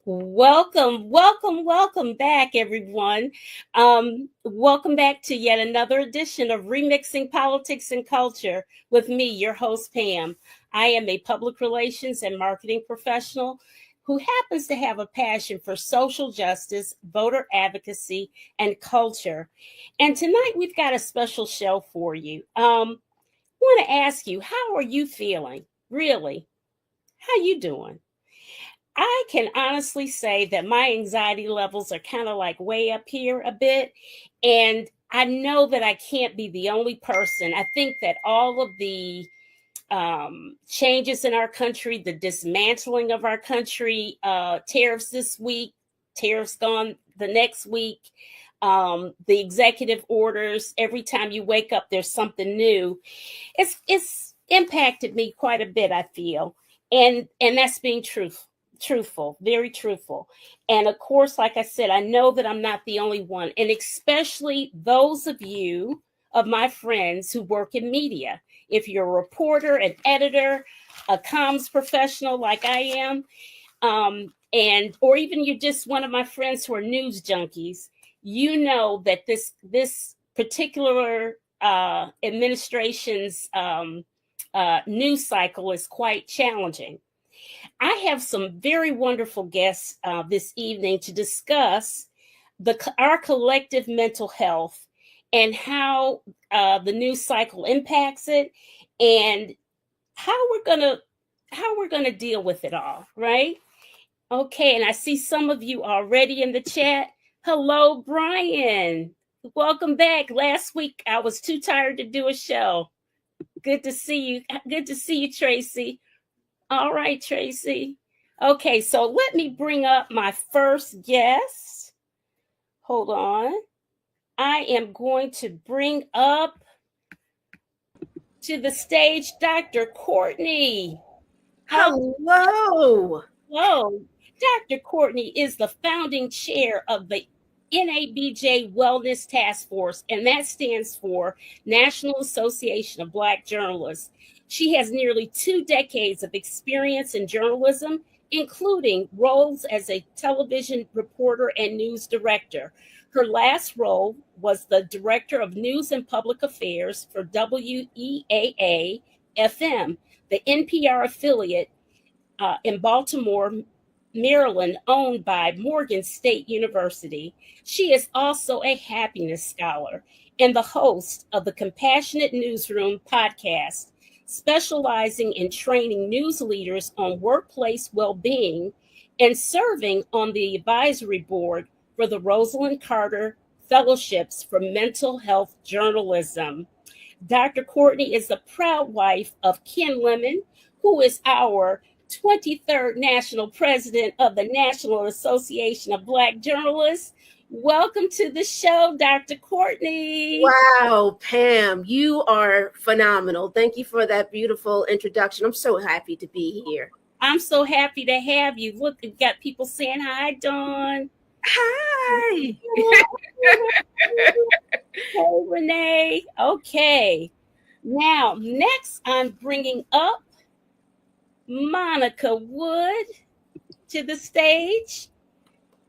Welcome back, everyone. Welcome back to yet another edition of Remixing Politics and Culture with me, your host, Pam. I am a public relations and marketing professional who happens to have a passion for social justice, voter advocacy, and culture. And tonight we've got a special show for you. Want to ask you, how are you feeling? Really? How you doing? I can honestly say that my anxiety levels are kind of like way up here a bit. And I know that I can't be the only person. I think that all of the changes in our country, the dismantling of our country, tariffs this week, tariffs gone the next week, the executive orders, every time you wake up, there's something new. It's impacted me quite a bit, I feel. And that's being truthful, very truthful. And of course, like I said, I know that I'm not the only one, and especially those of you, of my friends who work in media. If you're a reporter, an editor, a comms professional like I am, and or even you're just one of my friends who are news junkies, you know that this particular administration's news cycle is quite challenging. I have some very wonderful guests this evening to discuss our collective mental health and how the news cycle impacts it, and how we're gonna deal with it all, right? Okay, and I see some of you already in the chat. Hello, Brian. Welcome back. Last week I was too tired to do a show. Good to see you. Good to see you, Tracy. All right, Tracy. Okay, so let me bring up my first guest. Hold on. I am going to bring up to the stage Dr. Courtney. Hello. Hello. Dr. Courtney is the founding chair of the NABJ Wellness Task Force, and that stands for National Association of Black Journalists. She has nearly 2 decades of experience in journalism, including roles as a television reporter and news director. Her last role was the Director of News and Public Affairs for WEAA FM, the NPR affiliate in Baltimore, Maryland, owned by Morgan State University. She is also a happiness scholar and the host of the Compassionate Newsroom podcast, specializing in training news leaders on workplace well-being and serving on the advisory board for the Rosalind Carter Fellowships for Mental Health Journalism. Dr. Courtney is the proud wife of Ken Lemon, who is our 23rd National President of the National Association of Black Journalists. Welcome to the show, Dr. Courtney. Wow, Pam, you are phenomenal. Thank you for that beautiful introduction. I'm so happy to be here. I'm so happy to have you. Look, we've got people saying hi, Dawn. Hi. Hey, Renee. Okay. Now, next I'm bringing up Monica Wood to the stage.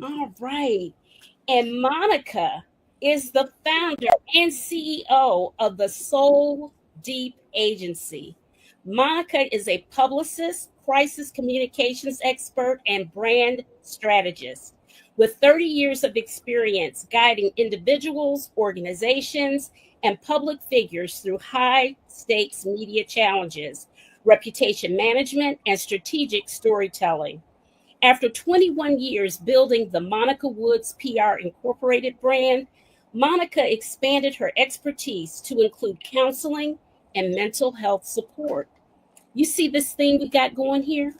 All right. And Monica is the founder and CEO of the Soul Deep Agency. Monica is a publicist, crisis communications expert, and brand strategist with 30 years of experience guiding individuals, organizations, and public figures through high-stakes media challenges, reputation management, and strategic storytelling. After 21 years building the Monica Woods PR Incorporated brand, Monica expanded her expertise to include counseling and mental health support. You see this thing we got going here?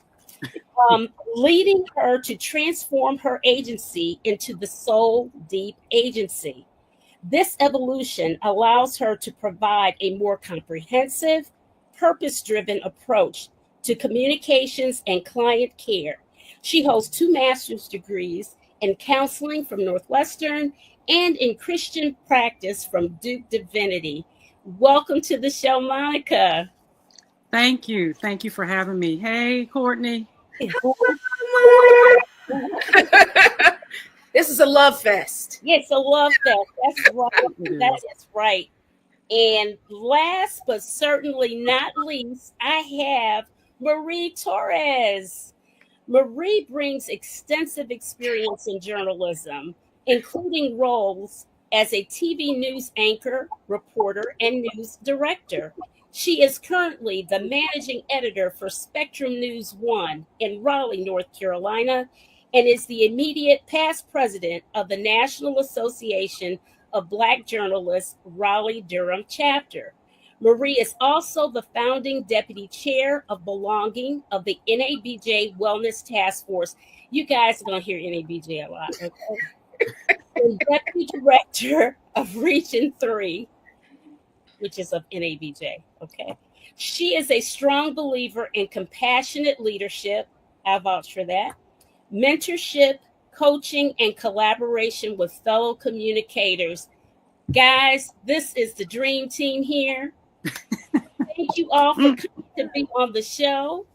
Leading her to transform her agency into the Soul Deep Agency. This evolution allows her to provide a more comprehensive, purpose-driven approach to communications and client care. She holds 2 master's degrees in counseling from Northwestern and in Christian practice from Duke Divinity. Welcome to the show, Monica. Thank you. Thank you for having me. Hey, Courtney. This is a love fest. Yes, a love fest. That's right. That is right. And last but certainly not least, I have Marie Torres. Marie brings extensive experience in journalism, including roles as a TV news anchor, reporter, and news director. She is currently the managing editor for Spectrum News One in Raleigh, North Carolina, and is the immediate past president of the National Association of Black Journalists Raleigh Durham chapter. Marie is also the founding deputy chair of belonging of the NABJ Wellness Task Force. You guys are going to hear NABJ a lot, okay? And deputy director of Region 3, which is of NABJ, okay? She is a strong believer in compassionate leadership. I vouch for that. Mentorship, coaching, and collaboration with fellow communicators. Guys, this is the dream team here. Thank you all for coming to be on the show.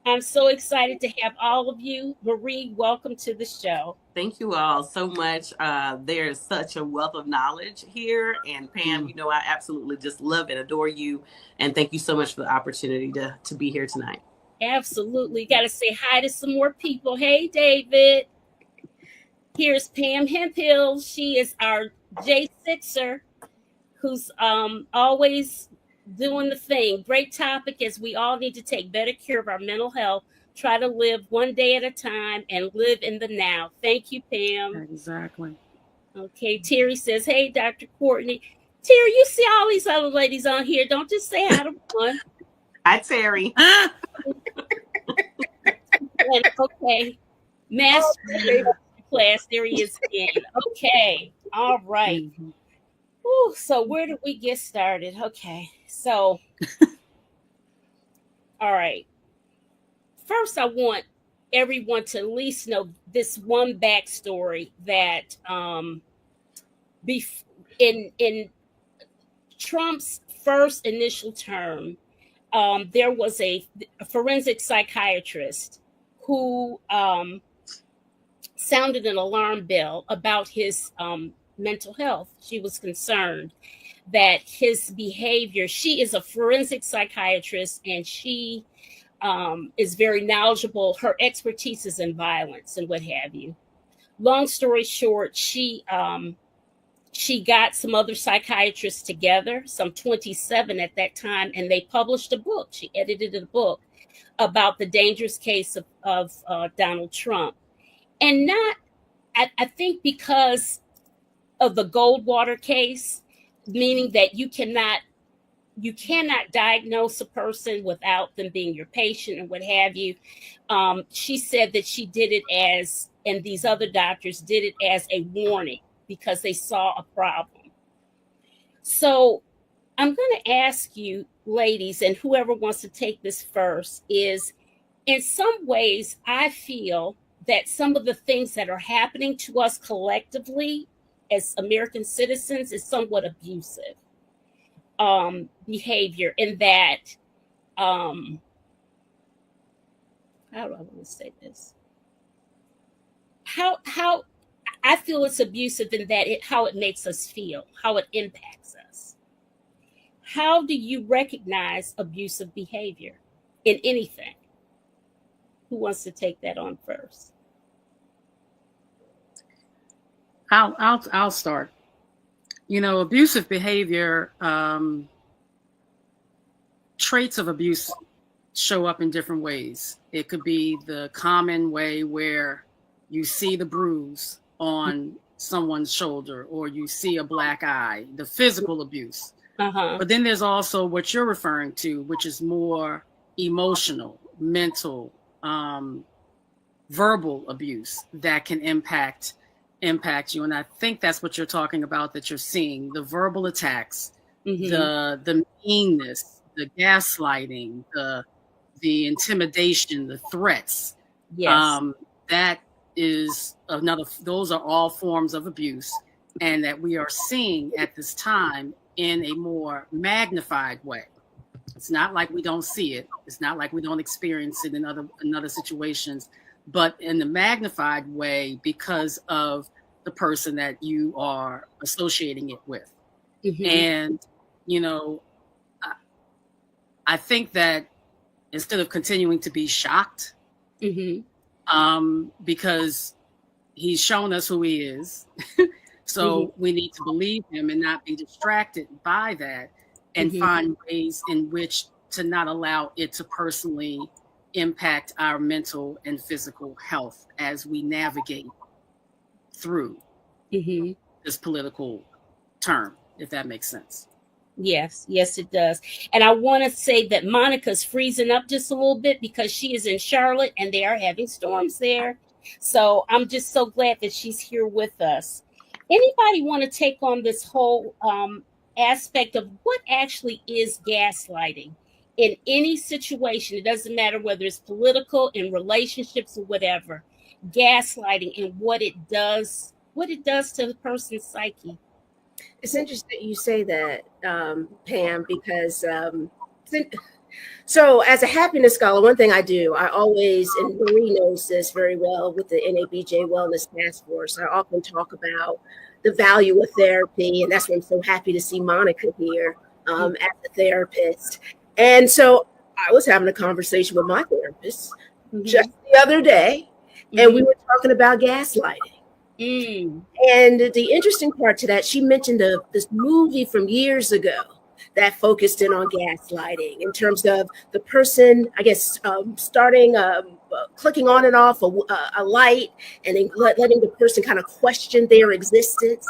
I'm so excited to have all of you. Marie, welcome to the show. Thank you all so much. There's such a wealth of knowledge here. And Pam, you know, I absolutely just love and adore you. And thank you so much for the opportunity to be here tonight. Absolutely. Got to say hi to some more people. Hey, David. Here's Pam Hemphill. She is our J6er who's always doing the thing. Great topic, as we all need to take better care of our mental health, try to live one day at a time, and live in the now. Thank you, Pam. Exactly. Okay, Terry says, hey, Dr. Courtney. Terry, you see all these other ladies on here. Don't just say hi to one. Hi, Terry. And, okay, master class, there he is again. Okay, all right. Mm-hmm. Ooh, so where did we get started? Okay, so, all right. First, I want everyone to at least know this one backstory that in Trump's first initial term, there was a forensic psychiatrist who sounded an alarm bell about his mental health. She was concerned that his behavior, she is a forensic psychiatrist, and she is very knowledgeable. Her expertise is in violence and what have you. Long story short, she got some other psychiatrists together, some 27 at that time, and they published a book. She edited a book about the dangerous case of Donald Trump. And I think because of the Goldwater case, meaning that you cannot diagnose a person without them being your patient and what have you. She said that she did it as, and these other doctors did it as a warning because they saw a problem. So I'm going to ask you, ladies, and whoever wants to take this first, is in some ways, I feel that some of the things that are happening to us collectively as American citizens is somewhat abusive behavior, in that, how do I want to say this? How I feel it's abusive in that how it makes us feel, how it impacts us. How do you recognize abusive behavior in anything? Who wants to take that on first? I'll start. You know, abusive behavior, traits of abuse show up in different ways. It could be the common way where you see the bruise on someone's shoulder, or you see a black eye, the physical abuse. But then there's also what you're referring to, which is more emotional, mental, verbal abuse that can impact you. And I think that's what you're talking about, that you're seeing, the verbal attacks, the meanness, the gaslighting, the intimidation, the threats. Yes. That is those are all forms of abuse, and that we are seeing at this time in a more magnified way. It's not like we don't see it. It's not like we don't experience it in other situations, but in the magnified way because of the person that you are associating it with. Mm-hmm. And, you know, I think that instead of continuing to be shocked, because he's shown us who he is, so we need to believe him and not be distracted by that, and find ways in which to not allow it to personally impact our mental and physical health as we navigate through this political term, if that makes sense. Yes, it does. And I want to say that Monica's freezing up just a little bit because she is in Charlotte and they are having storms there. So I'm just so glad that she's here with us. Anybody want to take on this whole aspect of what actually is gaslighting in any situation? It doesn't matter whether it's political, in relationships, or whatever. Gaslighting and what it does to the person's psyche. It's interesting you say that, Pam, because so as a happiness scholar, one thing I do, I always, and Marie knows this very well with the NABJ Wellness Task Force, I often talk about the value of therapy. And that's why I'm so happy to see Monica here as a therapist. And so I was having a conversation with my therapist just the other day, and we were talking about gaslighting. And the interesting part to that, she mentioned this movie from years ago that focused in on gaslighting in terms of the person, I guess, starting clicking on and off a light and then letting the person kind of question their existence.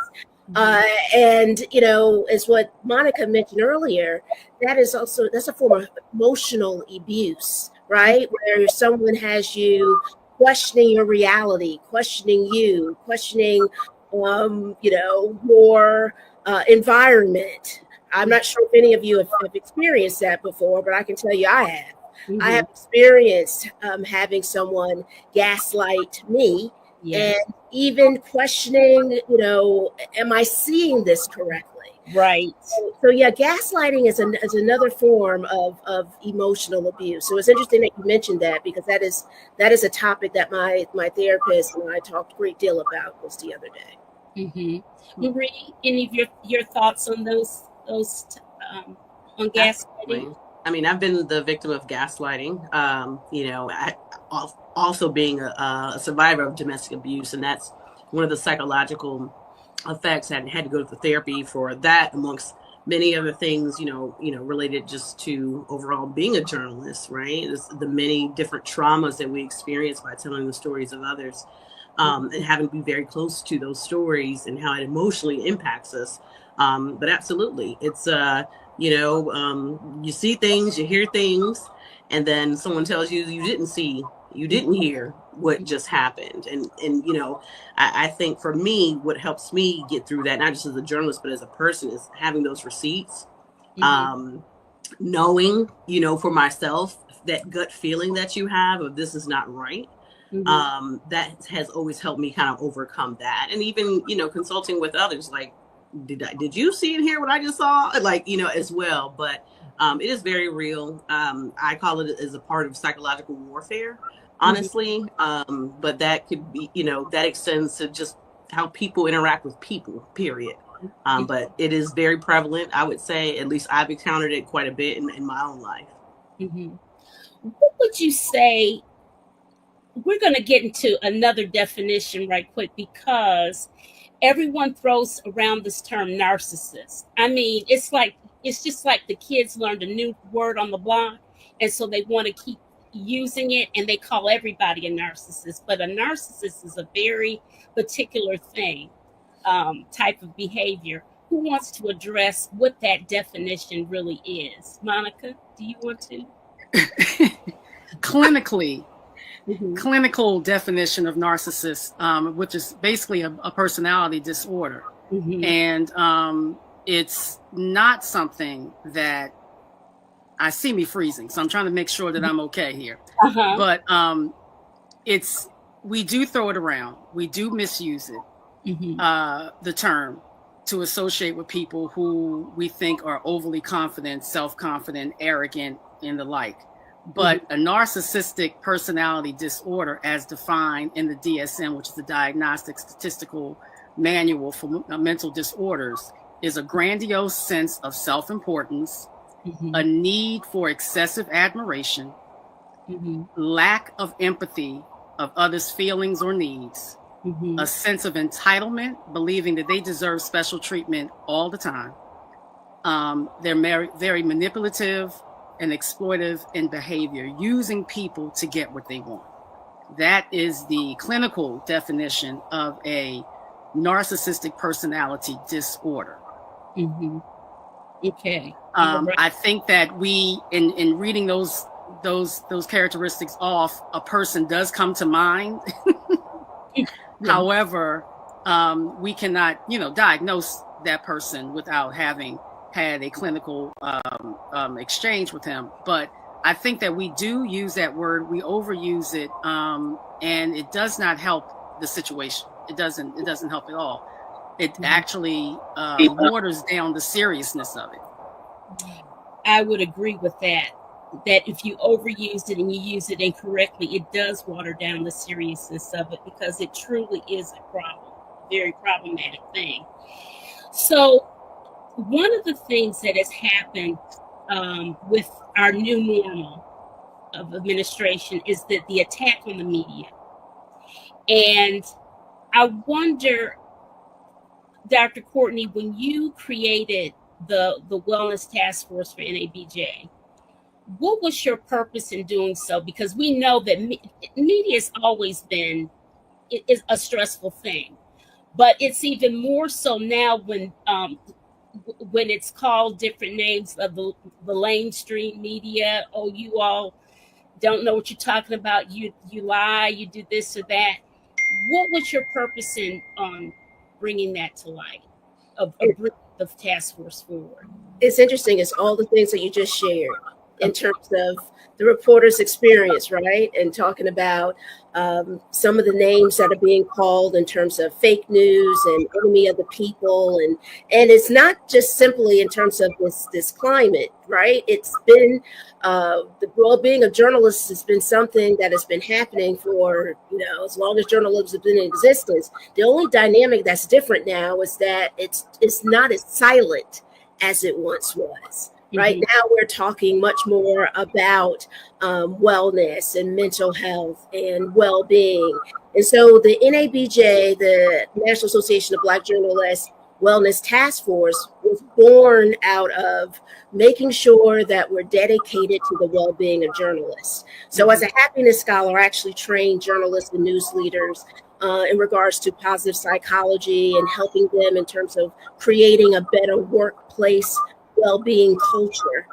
And, you know, as what Monica mentioned earlier, that's a form of emotional abuse, right? Where someone has you questioning your reality, questioning you, questioning, your environment. I'm not sure if any of you have experienced that before, but I can tell you I have. I have experienced having someone gaslight me and even questioning, am I seeing this correctly? Right. So yeah, gaslighting is another form of emotional abuse. So it's interesting that you mentioned that, because that is a topic that my therapist and I talked a great deal about just the other day. Marie, any of your thoughts on those on gaslighting? I mean, I've been the victim of gaslighting. I also being a survivor of domestic abuse, and that's one of the psychological effects. I had to go to therapy for that, amongst many other things, related just to overall being a journalist, right? It's the many different traumas that we experience by telling the stories of others, and having to be very close to those stories and how it emotionally impacts us. But absolutely, it's, you see things, you hear things, and then someone tells you you didn't hear what just happened. And I think for me, what helps me get through that, not just as a journalist, but as a person, is having those receipts, knowing, for myself, that gut feeling that you have of this is not right. That has always helped me kind of overcome that. And even, consulting with others, like, did you see and hear what I just saw? Like, as well. But it is very real. I call it as a part of psychological warfare, honestly. But that could be, that extends to just how people interact with people, period. But it is very prevalent, I would say. At least I've encountered it quite a bit in my own life. What would you say? We're going to get into another definition right quick, because everyone throws around this term narcissist. I mean, it's just like the kids learned a new word on the block, and so they want to keep using it, and they call everybody a narcissist. But a narcissist is a very particular thing, type of behavior. Who wants to address what that definition really is? Monica, do you want to? Clinical definition of narcissist, which is basically a personality disorder. And it's not something that I see me freezing. So I'm trying to make sure that I'm okay here. But we do throw it around. We do misuse it, the term, to associate with people who we think are overly confident, self-confident, arrogant, and the like. But a narcissistic personality disorder, as defined in the DSM, which is the Diagnostic Statistical Manual for Mental Disorders, is a grandiose sense of self-importance, a need for excessive admiration, lack of empathy of others' feelings or needs, a sense of entitlement, believing that they deserve special treatment all the time. They're very manipulative and exploitive in behavior, using people to get what they want. That is the clinical definition of a narcissistic personality disorder. Okay. I think that we, in reading those characteristics off, a person does come to mind. However, we cannot, diagnose that person without having had a clinical exchange with him. But I think that we do use that word, we overuse it, and it does not help the situation. It doesn't help at all. It actually waters down the seriousness of it. I would agree with that. That if you overuse it and you use it incorrectly, it does water down the seriousness of it, because it truly is a problem, very problematic thing. So one of the things that has happened with our new normal of administration is that the attack on the media. And I wonder, Dr. Courtney, when you created the Wellness Task Force for NABJ, what was your purpose in doing so? Because we know that media has always been a stressful thing, but it's even more so now when it's called different names of the mainstream media. Oh, you all don't know what you're talking about. You lie. You do this or that. What was your purpose in bringing that to light, of bringing the task force forward? It's interesting. It's all the things that you just shared in terms of the reporter's experience, right? And talking about some of the names that are being called in terms of fake news and enemy of the people. And it's not just simply in terms of this climate, right? It's been the well-being of journalists has been something that has been happening for, as long as journalism has been in existence. The only dynamic that's different now is that it's not as silent as it once was. Right now, we're talking much more about wellness and mental health and well-being. And so the NABJ, the National Association of Black Journalists Wellness Task Force, was born out of making sure that we're dedicated to the well-being of journalists. So as a happiness scholar, I actually train journalists and news leaders in regards to positive psychology and helping them in terms of creating a better workplace well-being culture.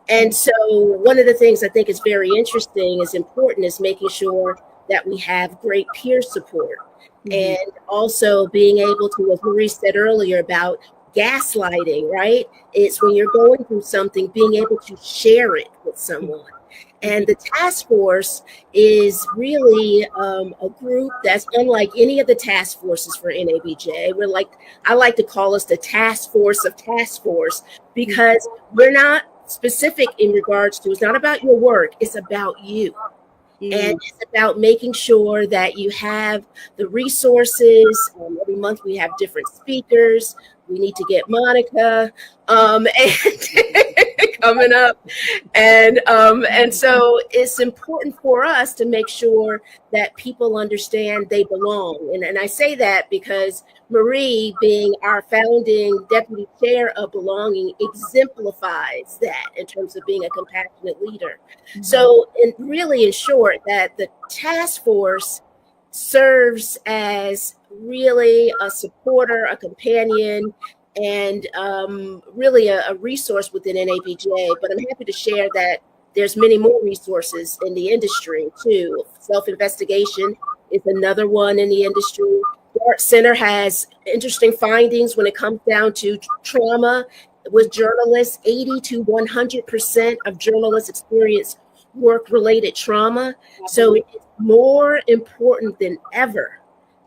And so one of the things I think is very interesting, is important, is making sure that we have great peer support, and also being able to, as Marie said earlier about gaslighting, right? It's when you're going through something, being able to share it with someone. And the task force is really a group that's unlike any of the task forces for NABJ. I like to call us the task force of task force, because we're not specific in regards to, it's not about your work, it's about you. And it's about making sure that you have the resources. Every month we have different speakers. We need to get Monica and coming up. And so it's important for us to make sure that people understand they belong. And I say that because Marie, being our founding deputy chair of belonging, exemplifies that in terms of being a compassionate leader. So really, in short, that the task force serves as really a supporter, a companion, and really a resource within NABJ. But I'm happy to share that there's many more resources in the industry too. Self-investigation is another one in the industry. The Art Center has interesting findings when it comes down to trauma with journalists. 80 to 100% of journalists experience work-related trauma. So it's more important than ever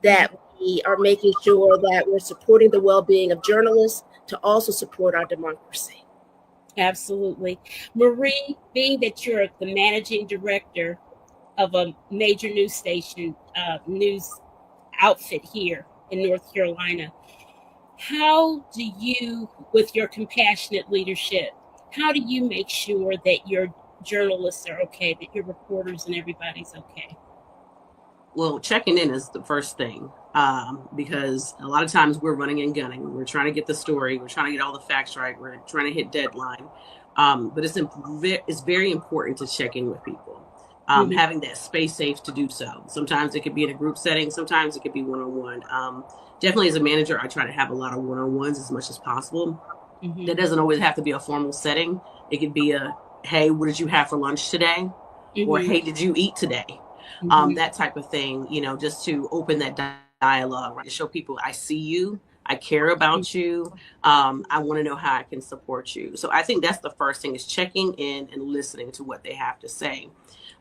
that we are making sure that we're supporting the well-being of journalists to also support our democracy. Absolutely. Marie, being that you're the managing director of a major news station, news outfit here in North Carolina, how do you, with your compassionate leadership, how do you make sure that your journalists are okay, that your reporters and everybody's okay? Well, checking in is the first thing, because a lot of times we're running and gunning. We're trying to get the story. We're trying to get all the facts right. We're trying to hit deadline. But it's very important to check in with people, Mhm. having that space safe to do so. Sometimes it could be in a group setting. Sometimes it could be one-on-one. Definitely as a manager, I try to have a lot of one-on-ones as much as possible. That Mhm. doesn't always have to be a formal setting. It could be a, hey, what did you have for lunch today? Or, Mhm. hey, did you eat today? Mhm. That type of thing, just to open that dialogue, right? To show people I see you, I care Mhm. about you, I want to know how I can support you. So I think that's the first thing, is checking in and listening to what they have to say.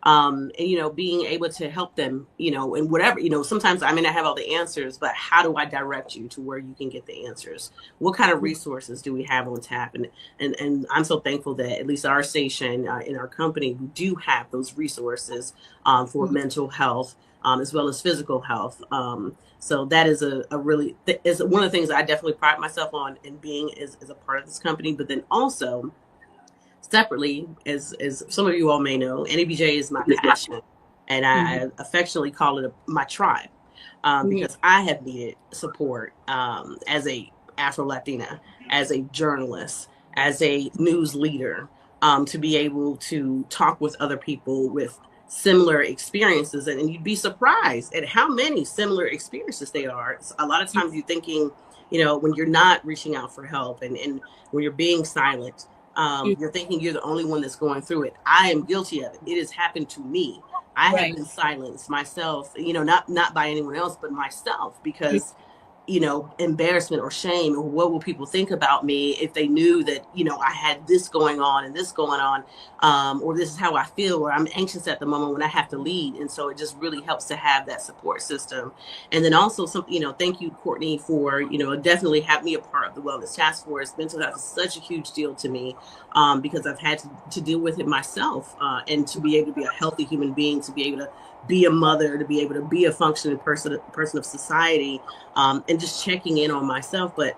And being able to help them, and whatever, sometimes I may not have all the answers, but how do I direct you to where you can get the answers? What kind of resources do we have on tap? And I'm so thankful that at least our station, in our company, we do have those resources, for Mhm. mental health, as well as physical health. So that is a really is one of the things I definitely pride myself on in being as a part of this company. But then also separately, as some of you all may know, NABJ is my passion, and Mhm. I affectionately call it my tribe, Mhm. because I have needed support, as a Afro Latina, as a journalist, as a news leader, to be able to talk with other people with similar experiences, and you'd be surprised at how many similar experiences they are. A lot of times you're thinking, when you're not reaching out for help, and when you're being silent, Mhm. you're thinking you're the only one that's going through it. I am guilty of it. It has happened to me. I have Right. been silenced myself, not by anyone else, but myself, Mhm. because embarrassment or shame, or what will people think about me if they knew that, I had this going on and this going on, or this is how I feel, or I'm anxious at the moment when I have to lead. And so it just really helps to have that support system. And then also thank you, Courtney, for, definitely have me a part of the Wellness Task Force. Mental health is such a huge deal to me, because I've had to deal with it myself, and to be able to be a healthy human being, to be able to be a mother, to be able to be a functioning person of society, and just checking in on myself. But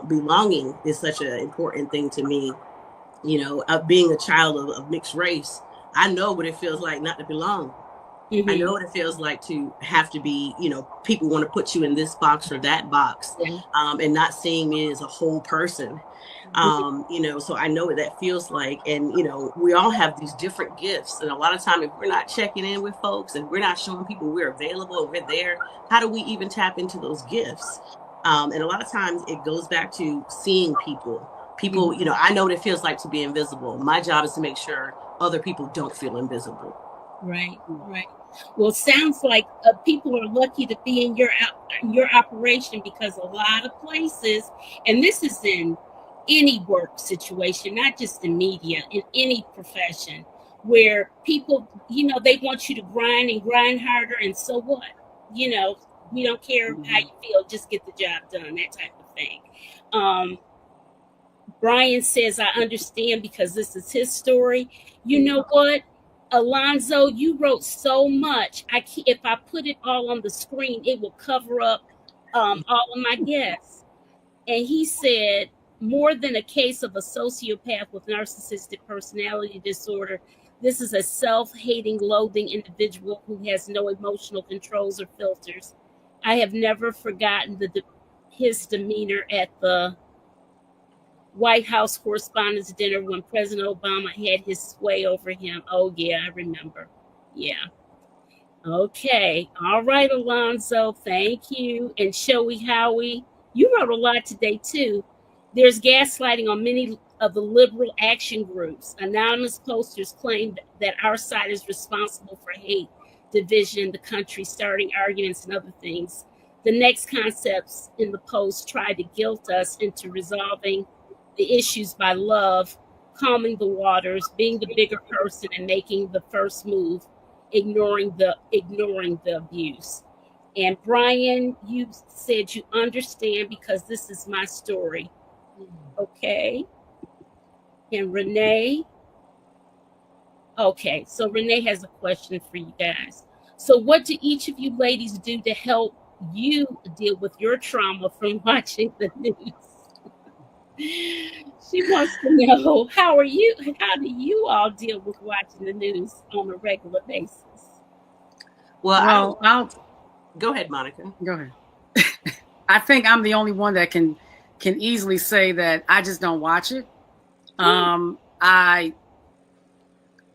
belonging is such an important thing to me. Being a child of mixed race, I know what it feels like not to belong. I know Mhm. what it feels like to have to be, people want to put you in this box or that box, Yeah. and not seeing me as a whole person. Mhm. So I know what that feels like. And, we all have these different gifts. And a lot of time, if we're not checking in with folks, and we're not showing people we're available and we're there, how do we even tap into those gifts? And a lot of times it goes back to seeing people. People, Mhm. I know what it feels like to be invisible. My job is to make sure other people don't feel invisible. Right. Right. Well, sounds like people are lucky to be in your operation, because a lot of places, and this is in any work situation, not just in media, in any profession, where people, they want you to grind and grind harder, and so what? You know, we don't care how Mhm. you feel, just get the job done, that type of thing. Um, Brian says, I understand because this is his story. You know what? Alonzo, you wrote so much. If I put it all on the screen, it will cover up all of my guests. And he said, more than a case of a sociopath with narcissistic personality disorder, this is a self hating, loathing individual who has no emotional controls or filters. I have never forgotten his demeanor at the White House Correspondents' Dinner when President Obama had his sway over him. Oh, yeah, I remember. Yeah. Okay. All right, Alonzo. Thank you. And Shoei Howie, you wrote a lot today, too. There's gaslighting on many of the liberal action groups. Anonymous posters claim that our side is responsible for hate, division in the country, starting arguments and other things. The next concepts in the post try to guilt us into resolving the issues by love, calming the waters, being the bigger person, and making the first move, ignoring the abuse. And Brian, you said you understand because this is my story. Okay. And Renee. Okay, so Renee has a question for you guys. So, what do each of you ladies do to help you deal with your trauma from watching the news? She wants to know how do you all deal with watching the news on a regular basis? Well, I'll go ahead, Monica. go ahead. I think I'm the only one that can easily say that I just don't watch it. I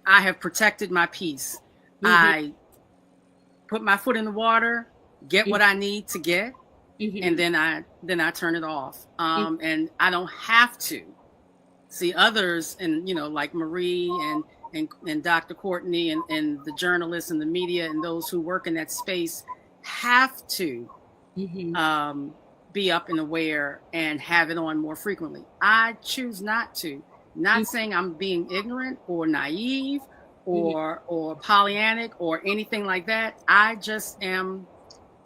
have protected my peace. Mhm. I put my foot in the water, get what I need to get, and then I turn it off. And I don't have to see others, and like Marie and Dr. Courtney and the journalists and the media and those who work in that space have to be up and aware and have it on more frequently. I choose not to. Not saying I'm being ignorant or naive or Pollyannic or anything like that. I just am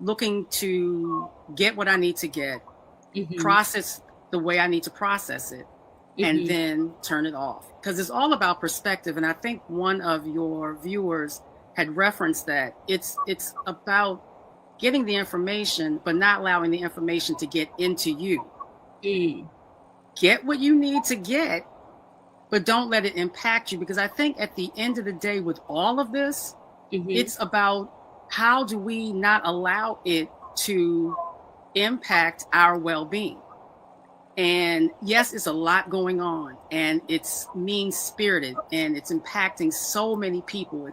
looking to get what I need to get, process the way I need to process it, and then turn it off. Because it's all about perspective. And I think one of your viewers had referenced that. It's about getting the information, but not allowing the information to get into you. Get what you need to get, but don't let it impact you. Because I think at the end of the day, with all of this, it's about how do we not allow it to impact our well-being. And yes, it's a lot going on, and it's mean-spirited, and it's impacting so many people.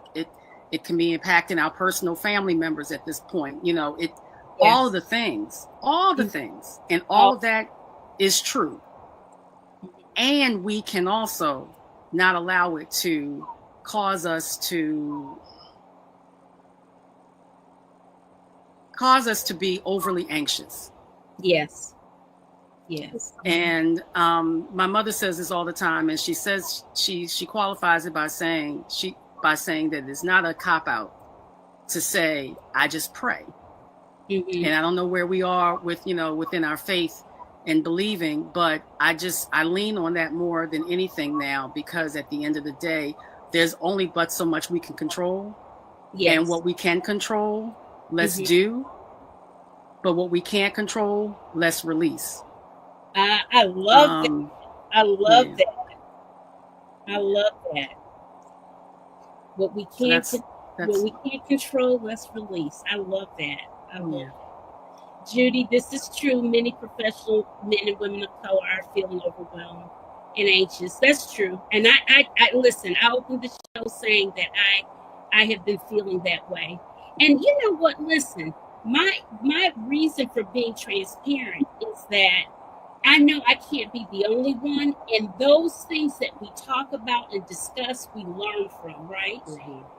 It can be impacting our personal family members at this point. All of the things, and all of that is true. And we can also not allow it to cause us to be overly anxious. Yes. And my mother says this all the time, and she says she qualifies it by saying that it's not a cop-out to say, I just pray. And I don't know where we are within our faith and believing, but I lean on that more than anything now, because at the end of the day, there's only but so much we can control. And what we can control, let's do. But what we can't control, let's release. I love that. I love that. What we can't control, let's release. I love that. I love it. Judy, this is true. Many professional men and women of color are feeling overwhelmed and anxious. That's true. And I listen, I opened the show saying that I have been feeling that way. And you know what? Listen, my reason for being transparent is that I know I can't be the only one, and those things that we talk about and discuss, we learn from, right?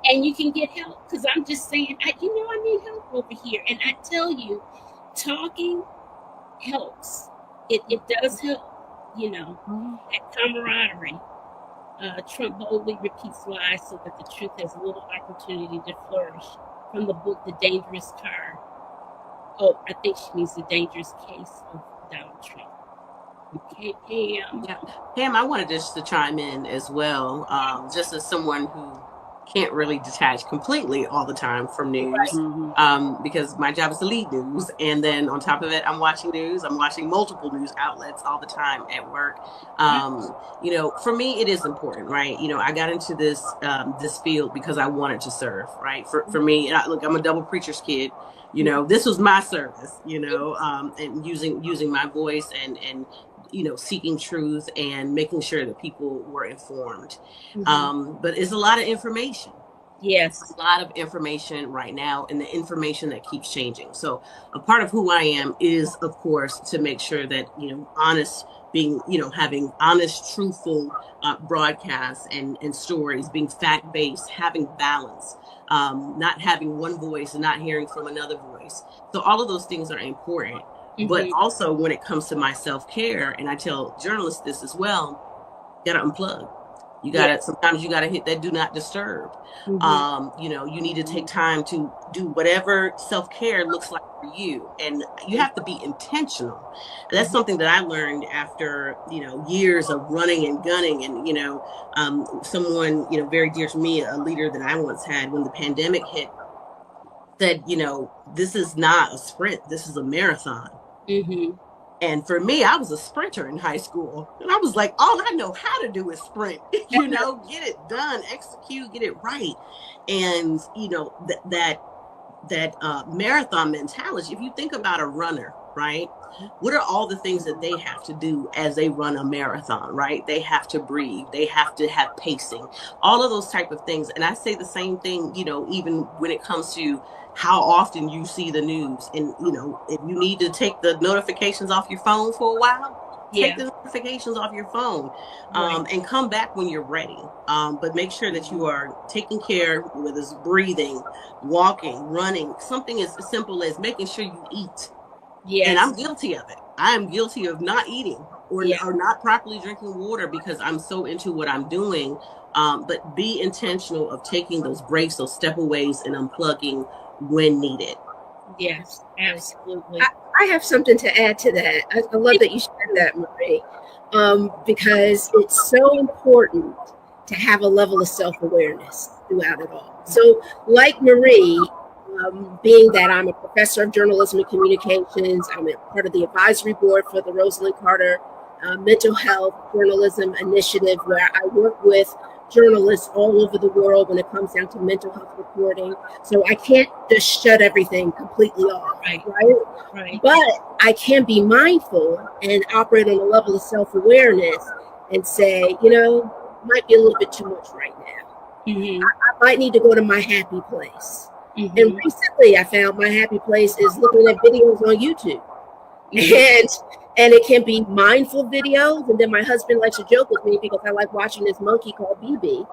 And you can get help, because I'm just saying, I need help over here. And I tell you, talking helps. It does help, that camaraderie. Trump boldly repeats lies so that the truth has little opportunity to flourish. From the book, The Dangerous Car. Oh, I think she means The Dangerous Case of Donald Trump. Okay, Pam. Yeah, Pam, I wanted just to chime in as well, just as someone who can't really detach completely all the time from news, because my job is to lead news, and then on top of it, I'm watching news. I'm watching multiple news outlets all the time at work. For me, it is important, right? I got into this field because I wanted to serve, right? For me, look, I'm a double preacher's kid. This was my service, and using my voice and seeking truth and making sure that people were informed. But it's a lot of information. Yes. A lot of information right now, and the information that keeps changing. So a part of who I am is, of course, to make sure that, having honest, truthful broadcasts and stories, being fact-based, having balance, not having one voice and not hearing from another voice. So all of those things are important. But also when it comes to my self-care, and I tell journalists this as well, gotta unplug. You gotta, sometimes you gotta hit that do not disturb. You know, you need to take time to do whatever self-care looks like for you, and you have to be intentional. And that's something that I learned after, you know, years of running and gunning. And, you know, someone, you know, very dear to me, a leader that I once had when the pandemic hit, said, you know, this is not a sprint, this is a marathon. And for me, I was a sprinter in high school. And I was like, all I know how to do is sprint, you know, get it done, execute, get it right. And, you know, that marathon mentality, if you think about a runner, right? What are all the things that they have to do as they run a marathon, right? They have to breathe. They have to have pacing, all of those type of things. And I say the same thing, you know, even when it comes to how often you see the news. And, you know, if you need to take the notifications off your phone for a while, take the notifications off your phone, and come back when you're ready. But make sure that you are taking care, whether it's breathing, walking, running, something as simple as making sure you eat. And I'm guilty of it. I am guilty of not eating or not properly drinking water because I'm so into what I'm doing. But be intentional of taking those breaks, those stepaways, and unplugging when needed. Yes, absolutely. I have something to add to that. I love that you shared that, Marie, because it's so important to have a level of self-awareness throughout it all. So like Marie, being that I'm a professor of journalism and communications, I'm a part of the advisory board for the Rosalind Carter Mental Health Journalism Initiative, where I work with journalists all over the world when it comes down to mental health reporting. So I can't just shut everything completely off, right? But I can be mindful and operate on a level of self-awareness and say, you know, might be a little bit too much right now. I might need to go to my happy place. And recently I found my happy place is looking at videos on YouTube. And it can be mindful videos. And then my husband likes to joke with me because I like watching this monkey called BB.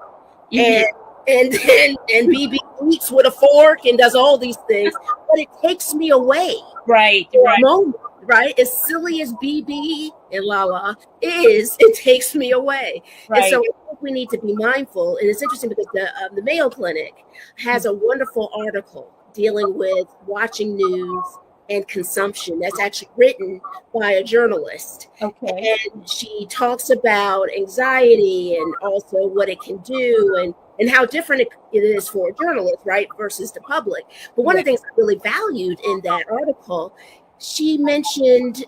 And BB eats with a fork and does all these things, but it takes me away. Right. Moment, right? As silly as BB and Lala is, it takes me away. And so I think we need to be mindful. And it's interesting because the Mayo Clinic has a wonderful article dealing with watching news and consumption that's actually written by a journalist. And she talks about anxiety and also what it can do and how different it is for a journalist, right, versus the public. But one of the things I really valued in that article, she mentioned,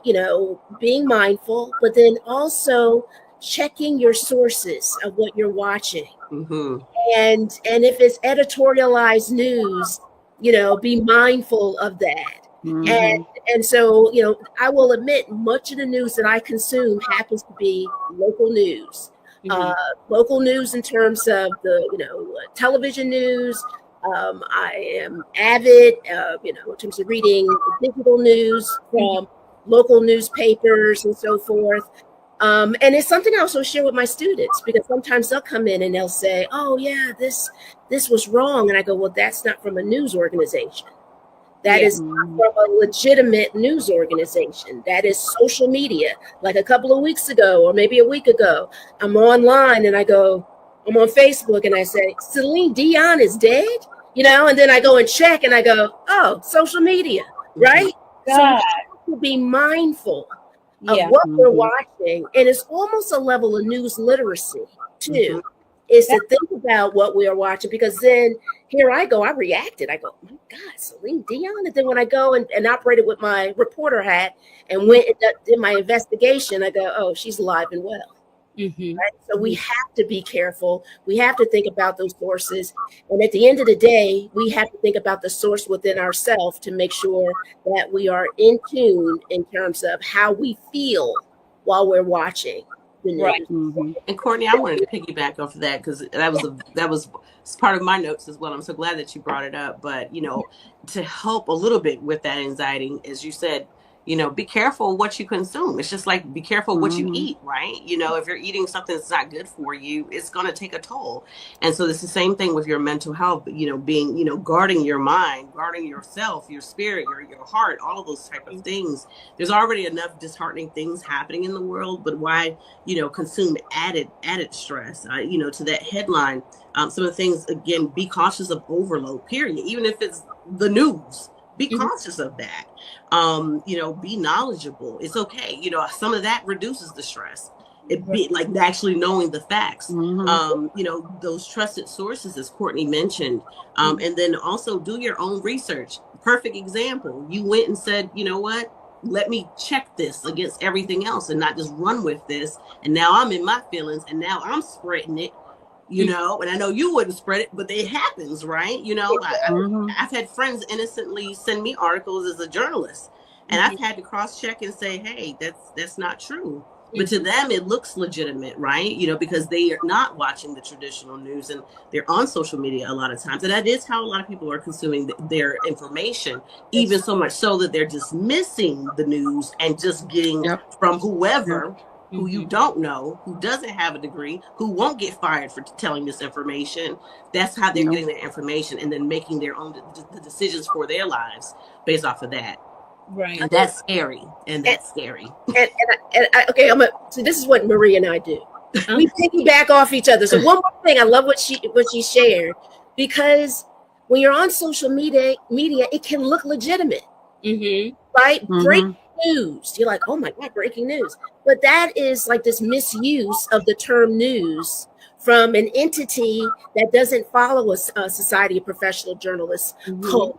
you know, being mindful, but then also checking your sources of what you're watching. And if it's editorialized news, you know, be mindful of that. And so, you know, I will admit much of the news that I consume happens to be local news. Local news in terms of the, you know, television news. I am avid, you know, in terms of reading digital news from local newspapers and so forth. And it's something I also share with my students because sometimes they'll come in and they'll say, oh yeah, this was wrong. And I go, well, that's not from a news organization. That is not from a legitimate news organization. That is social media. Like a couple of weeks ago, or maybe a week ago, I'm online and I go, I'm on Facebook and I say, Celine Dion is dead, you know, and then I go and check and I go, oh, social media, right? So we have to be mindful of what we're watching. And it's almost a level of news literacy too, is to think about what we are watching, because then here I go, I reacted. I go, my God, Celine Dion. And then when I go and operated with my reporter hat and went and did my investigation, I go, oh, she's alive and well. Right? So we have to be careful. We have to think about those sources. And at the end of the day, we have to think about the source within ourselves to make sure that we are in tune in terms of how we feel while we're watching the news. And Courtney, I wanted to piggyback off of that because that was part of my notes as well. I'm so glad that you brought it up. But, you know, to help a little bit with that anxiety, as you said, be careful what you consume. It's just like, be careful what you eat, right? If you're eating something that's not good for you, it's going to take a toll. And so it's the same thing with your mental health, being, guarding your mind, guarding yourself, your spirit, your heart, all of those type of things. There's already enough disheartening things happening in the world, but why, consume added stress, to that headline. Some of the things, again, be cautious of overload, period. Even if it's the news, be conscious of that. Be knowledgeable. It's okay. Some of that reduces the stress. It be like actually knowing the facts. Those trusted sources, as Courtney mentioned, and then also do your own research. Perfect example. You went and said, you know what? Let me check this against everything else and not just run with this. And now I'm in my feelings and now I'm spreading it. And I know you wouldn't spread it, but it happens, right? I've had friends innocently send me articles as a journalist, and I've had to cross-check and say, hey, that's not true. But to them, it looks legitimate, right? Because they are not watching the traditional news and they're on social media a lot of times. And that is how a lot of people are consuming their information, even so much so that they're dismissing the news and just getting from whoever who you don't know, who doesn't have a degree, who won't get fired for telling this information. That's how they're getting their information and then making their own the decisions for their lives based off of that. Right. And that's scary. And scary. Okay, so this is what Marie and I do. We piggyback off each other. So one more thing, I love what she shared, because when you're on social media, it can look legitimate, right? Breaking news. You're like, oh my God, breaking news. But that is like this misuse of the term news from an entity that doesn't follow a Society of Professional Journalists code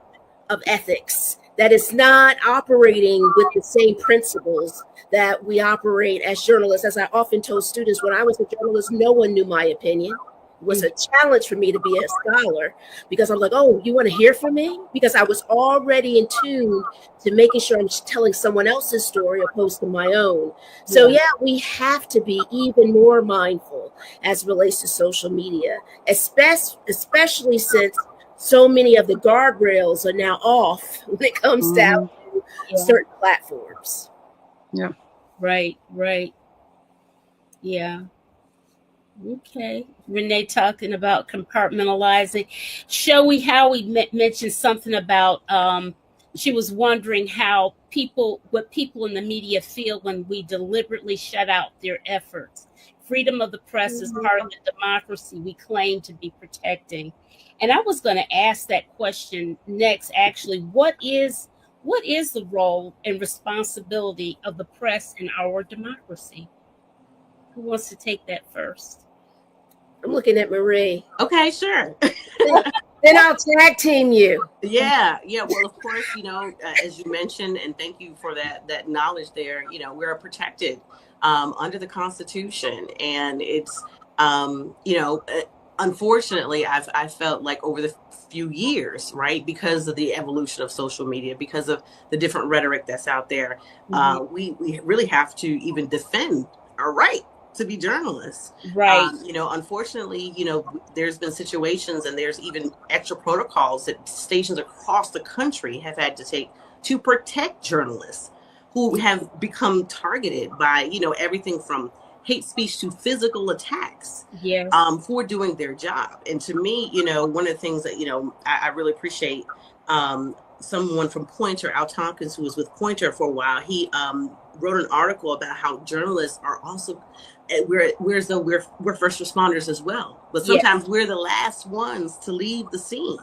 of ethics, that is not operating with the same principles that we operate as journalists. As I often told students, when I was a journalist, no one knew my opinion. It was a challenge for me to be a scholar, because I'm like, oh, you want to hear from me? Because I was already in tune to making sure I'm telling someone else's story opposed to my own. So yeah, we have to be even more mindful as it relates to social media, especially since so many of the guardrails are now off when it comes down to certain platforms. Yeah. Right. Yeah. Okay. Renee talking about compartmentalizing. Howie mentioned something about she was wondering what people in the media feel when we deliberately shut out their efforts. Freedom of the press is part of the democracy we claim to be protecting. And I was going to ask that question next, actually. What is the role and responsibility of the press in our democracy? Who wants to take that first? I'm looking at Marie. Okay, sure. Then I'll tag team you. Yeah. Well, of course, as you mentioned, and thank you for that knowledge there, we're protected under the Constitution. And it's, unfortunately, I felt like over the few years, right, because of the evolution of social media, because of the different rhetoric that's out there, we really have to even defend our right to be journalists. Right. Unfortunately, there's been situations and there's even extra protocols that stations across the country have had to take to protect journalists who have become targeted by, everything from hate speech to physical attacks for doing their job. And to me, one of the things that, I really appreciate someone from Pointer, Al Tompkins, who was with Pointer for a while, he wrote an article about how journalists are also, we're first responders as well, but sometimes we're the last ones to leave the scene,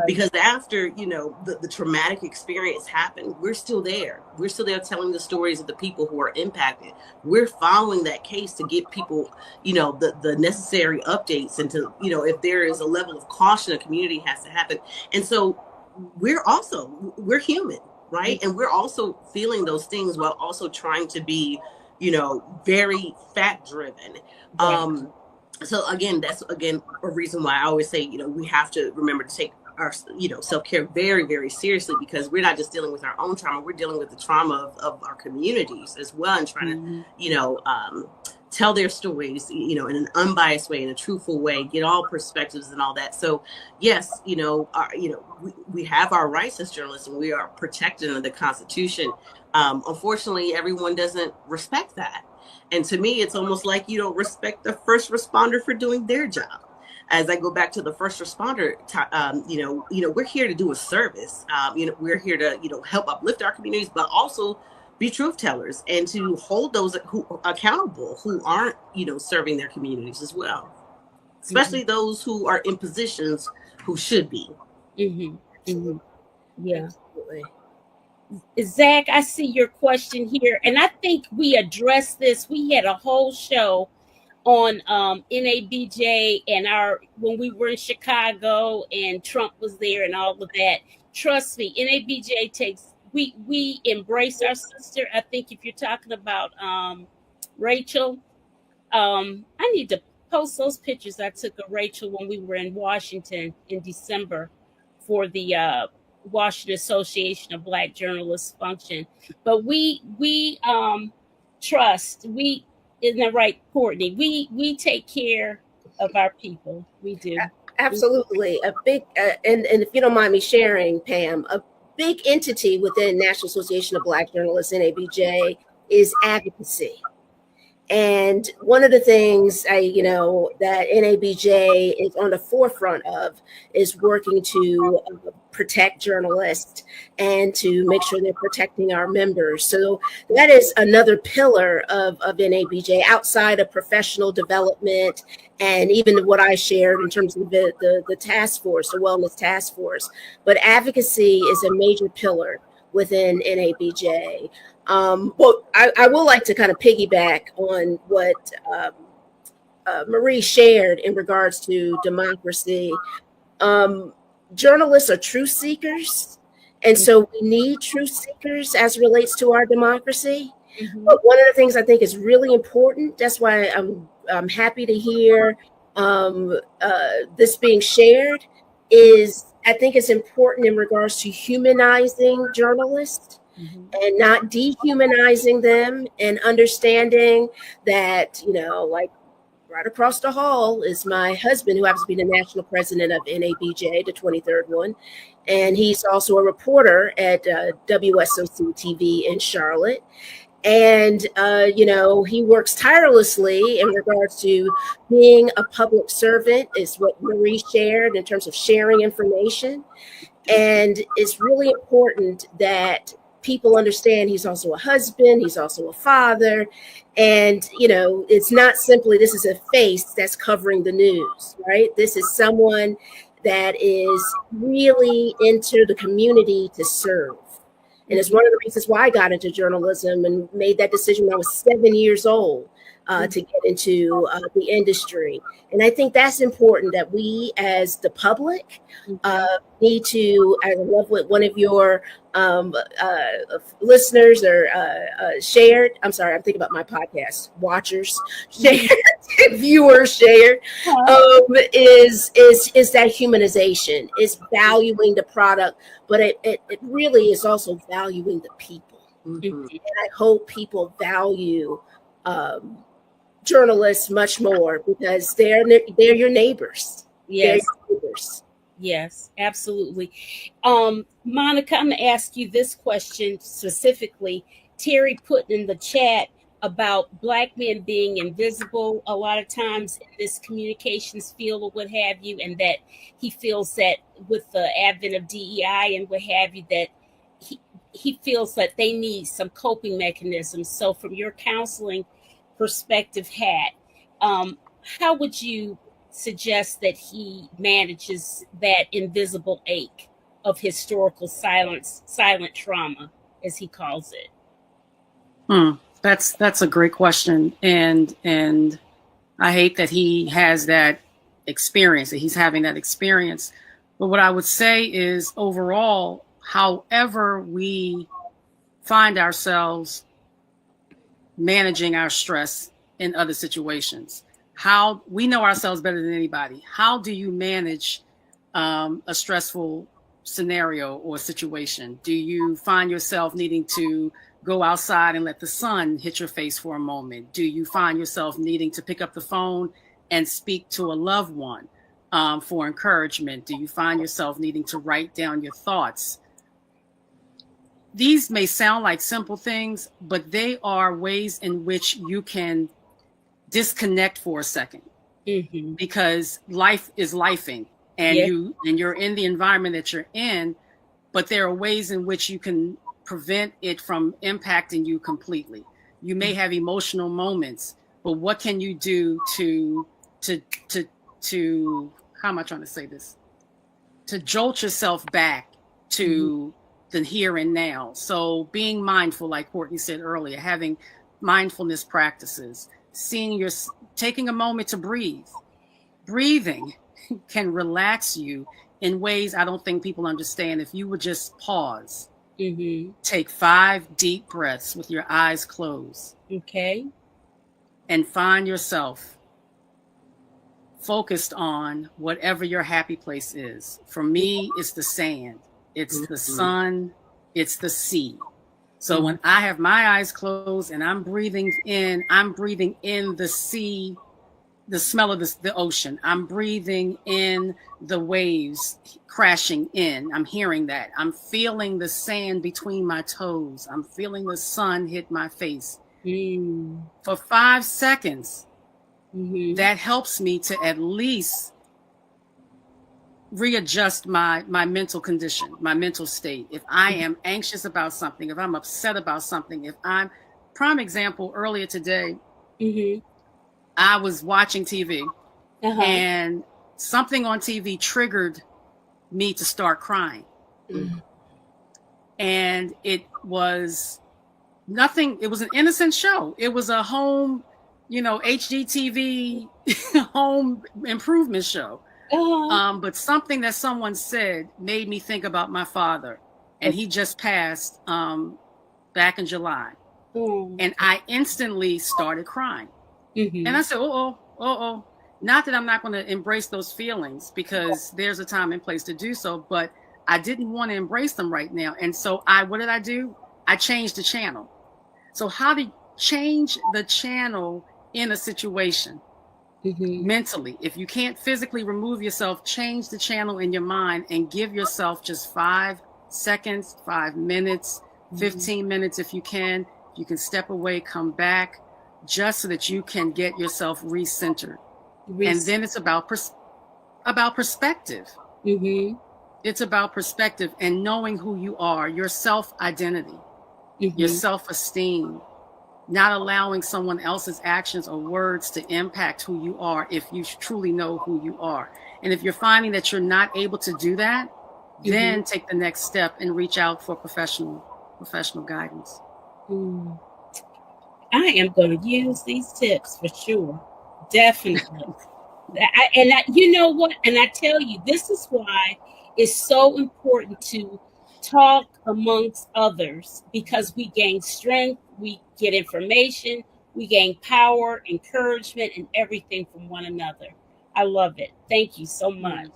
because after the traumatic experience happened, we're still there telling the stories of the people who are impacted. We're following that case to get people the necessary updates, and to if there is a level of caution a community has to happen. And so we're human, right? And we're also feeling those things while also trying to be very fact driven. So again, that's a reason why I always say, we have to remember to take our, self-care very, very seriously, because we're not just dealing with our own trauma, we're dealing with the trauma of our communities as well, and trying to, tell their stories, in an unbiased way, in a truthful way, get all perspectives and all that. So yes, we have our rights as journalists and we are protected under the Constitution. Unfortunately, everyone doesn't respect that. And to me, it's almost like you don't respect the first responder for doing their job. As I go back to the first responder, we're here to do a service. We're here to, help uplift our communities, but also be truth tellers and to hold those who accountable who aren't, serving their communities as well, especially those who are in positions who should be. Yeah. Absolutely. Zach, I see your question here, and I think we addressed this. We had a whole show on NABJ and when we were in Chicago and Trump was there and all of that. Trust me, NABJ we embrace our sister. I think if you're talking about Rachel, I need to post those pictures I took of Rachel when we were in Washington in December for the Washington Association of Black Journalists function. But we trust, isn't that right, Courtney? We take care of our people. We do. Absolutely. A big, and if you don't mind me sharing, Pam, a big entity within National Association of Black Journalists, NABJ, is advocacy. And one of the things that NABJ is on the forefront of is working to protect journalists and to make sure they're protecting our members. So that is another pillar of NABJ outside of professional development and even what I shared in terms of the task force, the wellness task force. But advocacy is a major pillar within NABJ. Well, I will like to kind of piggyback on what Marie shared in regards to democracy. Journalists are truth seekers, and so we need truth seekers as relates to our democracy. But one of the things I think is really important, that's why I'm happy to hear this being shared, is I think it's important in regards to humanizing journalists. And not dehumanizing them, and understanding that, like right across the hall is my husband, who happens to be the national president of NABJ, the 23rd one. And he's also a reporter at WSOC TV in Charlotte. And, he works tirelessly in regards to being a public servant, is what Marie shared in terms of sharing information. And it's really important that people understand he's also a husband, he's also a father. And, it's not simply this is a face that's covering the news, right? This is someone that is really into the community to serve. And it's one of the reasons why I got into journalism and made that decision when I was 7 years old to get into the industry. And I think that's important that we as the public need to, I love what one of your listeners or shared, I'm sorry, I'm thinking about my podcast, watchers, shared, viewers shared, is that humanization, is valuing the product, but it really is also valuing the people. And I hope people value journalists much more because they're your neighbors. Yes. They're your neighbors. Yes, absolutely. Monica, I'm going to ask you this question specifically. Terry put in the chat about Black men being invisible a lot of times in this communications field or what have you, and that he feels that with the advent of DEI and what have you, that he feels that they need some coping mechanisms. So from your counseling perspective, how would you suggest that he manages that invisible ache of historical silent trauma, as he calls it? That's a great question, and I hate that he has that experience, that he's having that experience. But what I would say is, overall, however we find ourselves managing our stress in other situations, how we know ourselves better than anybody. How do you manage a stressful scenario or situation? Do you find yourself needing to go outside and let the sun hit your face for a moment? Do you find yourself needing to pick up the phone and speak to a loved one for encouragement? Do you find yourself needing to write down your thoughts? these may sound like simple things, but they are ways in which you can disconnect for a second, because life is lifing, and you're in the environment that you're in, but there are ways in which you can prevent it from impacting you completely. You may have emotional moments, but what can you do to how am I trying to say this? To jolt yourself back to the here and now. So being mindful, like Courtney said earlier, having mindfulness practices, taking a moment to breathe. Breathing can relax you in ways I don't think people understand. If you would just pause, take 5 deep breaths with your eyes closed. Okay. And find yourself focused on whatever your happy place is. For me, it's the sand, it's the sun, it's the sea. So when I have my eyes closed and I'm breathing in the sea, the smell of the ocean. I'm breathing in the waves crashing in. I'm hearing that. I'm feeling the sand between my toes. I'm feeling the sun hit my face. For 5 seconds, that helps me to at least readjust my mental condition, my mental state. If I am anxious about something, if I'm upset about something, prime example, earlier today, I was watching TV and something on TV triggered me to start crying. And it was nothing. It was an innocent show. It was a home, HGTV home improvement show. But something that someone said made me think about my father, and he just passed back in July. And I instantly started crying. And I said, not that I'm not going to embrace those feelings, because there's a time and place to do so, but I didn't want to embrace them right now. And so what did I do? I changed the channel. So how to change the channel in a situation mentally? If you can't physically remove yourself, change the channel in your mind and give yourself just 5 seconds, 5 minutes, 15 minutes if you can. You can step away, come back, just so that you can get yourself recentered. And then it's about perspective. It's about perspective and knowing who you are, your self-identity, your self-esteem, not allowing someone else's actions or words to impact who you are if you truly know who you are. And if you're finding that you're not able to do that, then take the next step and reach out for professional guidance. I am going to use these tips for sure. Definitely. You know what? And I tell you, this is why it's so important to talk amongst others, because we gain strength, we get information, we gain power, encouragement, and everything from one another. I love it. Thank you so much.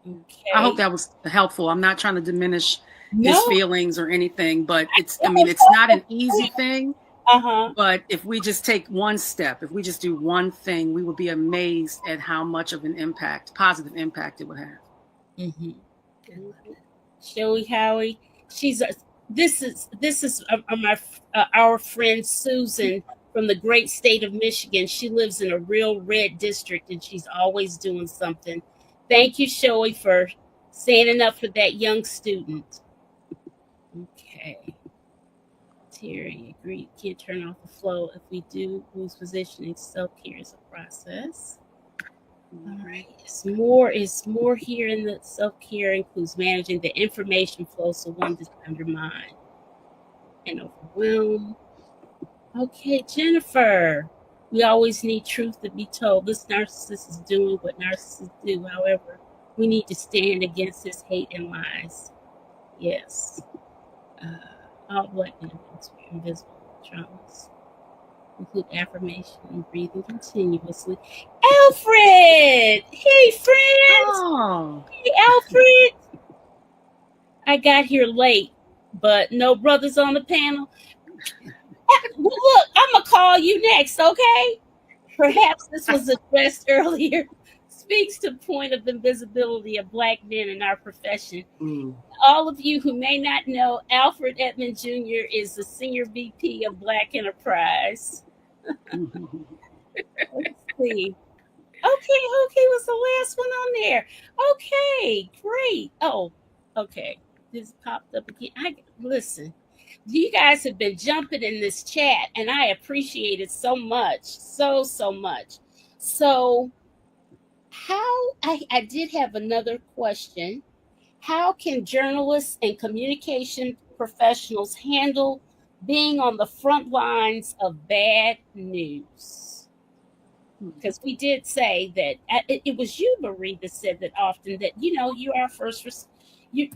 Okay. I hope that was helpful. I'm not trying to diminish his feelings or anything, but it's not an easy thing. But if we just take one step, if we just do one thing, we will be amazed at how much of an impact, positive impact it would have. Joey Howie, this is our friend Susan from the great state of Michigan. She lives in a real red district, and she's always doing something. Thank you, Joey, for standing up for that young student. Okay. Terry agreed. Can't turn off the flow. If we do lose positioning, self-care is a process. All right. It's more here in the self-care includes managing the information flow so one doesn't undermine and overwhelm. Okay, Jennifer. We always need truth to be told. This narcissist is doing what narcissists do. However, we need to stand against his hate and lies. Yes. All black men experience invisible traumas. Include affirmation and breathing continuously. Alfred! Hey, friend! Oh. Hey, Alfred! I got here late, but no brothers on the panel. Look, I'm going to call you next, okay? Perhaps this was addressed earlier. Speaks to point of invisibility of black men in our profession. all of you who may not know, Alfred Edmond Jr. is the Senior VP of Black Enterprise. Let's see. Okay, was the last one on there. Okay, great. Oh, okay. This popped up again. Listen, you guys have been jumping in this chat, and I appreciate it so much. So much. So, I did have another question. How can journalists and communication professionals handle being on the front lines of bad news? Because we did say that it was you, Marie, that said that often that you are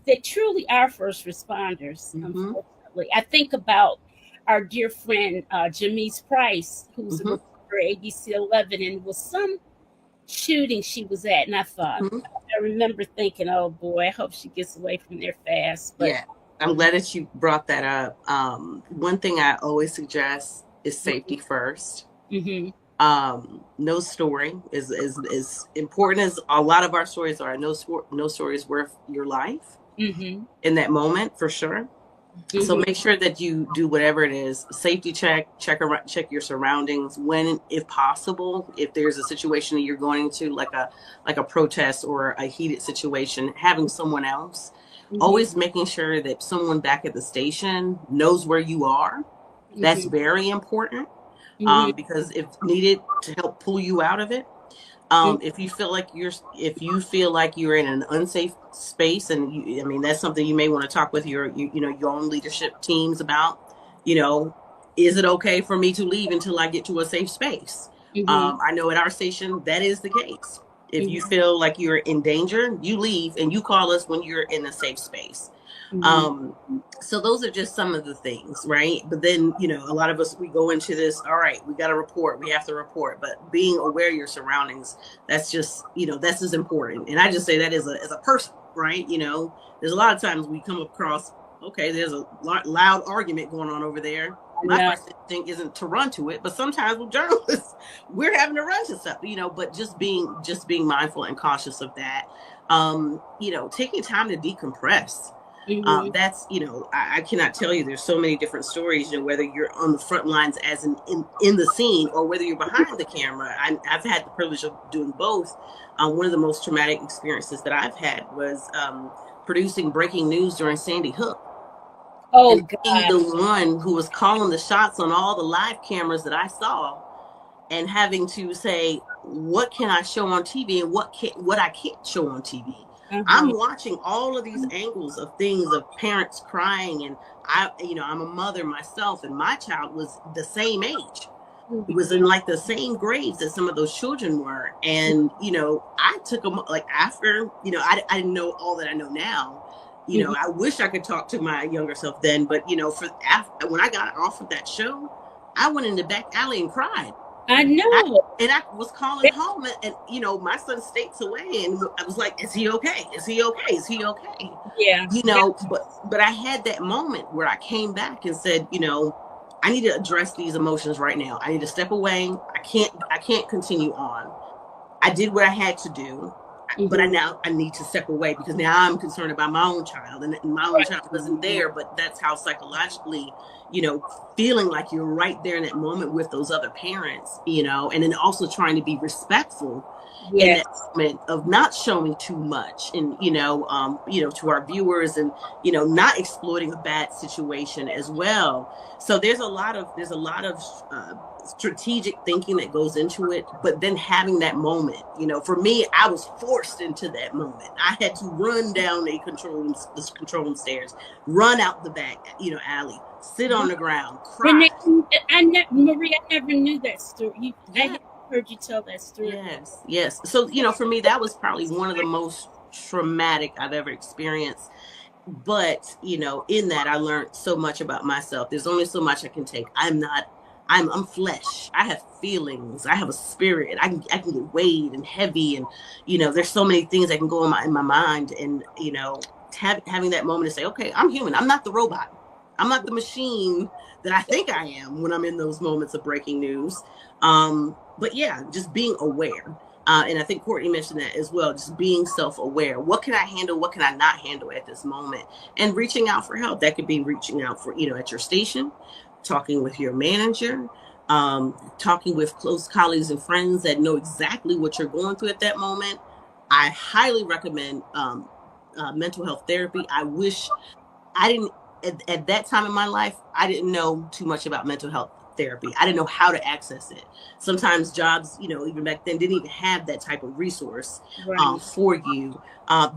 they truly are first responders. Unfortunately, I think about our dear friend Jamise Price, who's a reporter at ABC 11, and was some shooting she was at, and I thought I remember thinking, oh boy, I hope she gets away from there fast. But yeah, I'm glad that you brought that up. One thing I always suggest is safety first. No story is important as a lot of our stories are. No story is worth your life in that moment, for sure. So make sure that you do whatever it is. Safety check your surroundings when, if possible, if there's a situation that you're going into, like a protest or a heated situation, having someone else, always making sure that someone back at the station knows where you are. That's very important. Because if needed to help pull you out of it, if you feel like you're in an unsafe space, and that's something you may want to talk with your own leadership teams about. Is it okay for me to leave until I get to a safe space? I know at our station that is the case. If you feel like you're in danger, you leave and you call us when you're in a safe space. So those are just some of the things, right? But then, a lot of us, we go into this, all right, we got to report, we have to report, but being aware of your surroundings, that's just, that's as important. And I just say that as a person, right? There's a lot of times we come across, okay, there's a loud argument going on over there. My first instinct isn't to run to it, but sometimes with journalists, we're having to run to stuff, but just being mindful and cautious of that. Taking time to decompress. That's, I cannot tell you, there's so many different stories, whether you're on the front lines as in the scene or whether you're behind the camera. I've had the privilege of doing both. One of the most traumatic experiences that I've had was producing breaking news during Sandy Hook. Oh, and being the one who was calling the shots on all the live cameras that I saw, and having to say, what can I show on TV and what I can't show on TV. I'm watching all of these angles of things, of parents crying, and I'm a mother myself, and my child was the same age. It was in like the same grades that some of those children were. And, I took them after, I didn't know all that I know now. I wish I could talk to my younger self then, but, when I got off of that show, I went in the back alley and cried. I know. And I was calling home, and my son states away, and I was like, is he okay? Is he okay? Is he okay? Yeah. But I had that moment where I came back and said, I need to address these emotions right now. I need to step away. I can't continue on. I did what I had to do, but I need to step away, because now I'm concerned about my own child, and my own child wasn't there. But that's how psychologically, feeling like you're right there in that moment with those other parents, and then also trying to be respectful in that moment of not showing too much, and to our viewers, and not exploiting a bad situation as well. So there's a lot of strategic thinking that goes into it, but then having that moment, for me, I was forced into that moment. I had to run down the control room stairs, run out the back, alley, sit on the ground, cry. Marie, I never knew that story. I heard you tell that story. Yes. So, for me, that was probably one of the most traumatic I've ever experienced. But, in that, I learned so much about myself. There's only so much I can take. I'm flesh. I have feelings. I have a spirit. I can get weighed and heavy, and there's so many things that can go in my mind. And having that moment to say, okay, I'm human. I'm not the robot. I'm not the machine that I think I am when I'm in those moments of breaking news. But yeah, just being aware. And I think Courtney mentioned that as well, just being self-aware. What can I handle? What can I not handle at this moment? And reaching out for help. That could be reaching out for, at your station, talking with your manager, talking with close colleagues and friends that know exactly what you're going through at that moment. I highly recommend mental health therapy. I wish I didn't, at that time in my life, I didn't know too much about mental health therapy. I didn't know how to access it. Sometimes jobs, even back then, didn't even have that type of resource for you.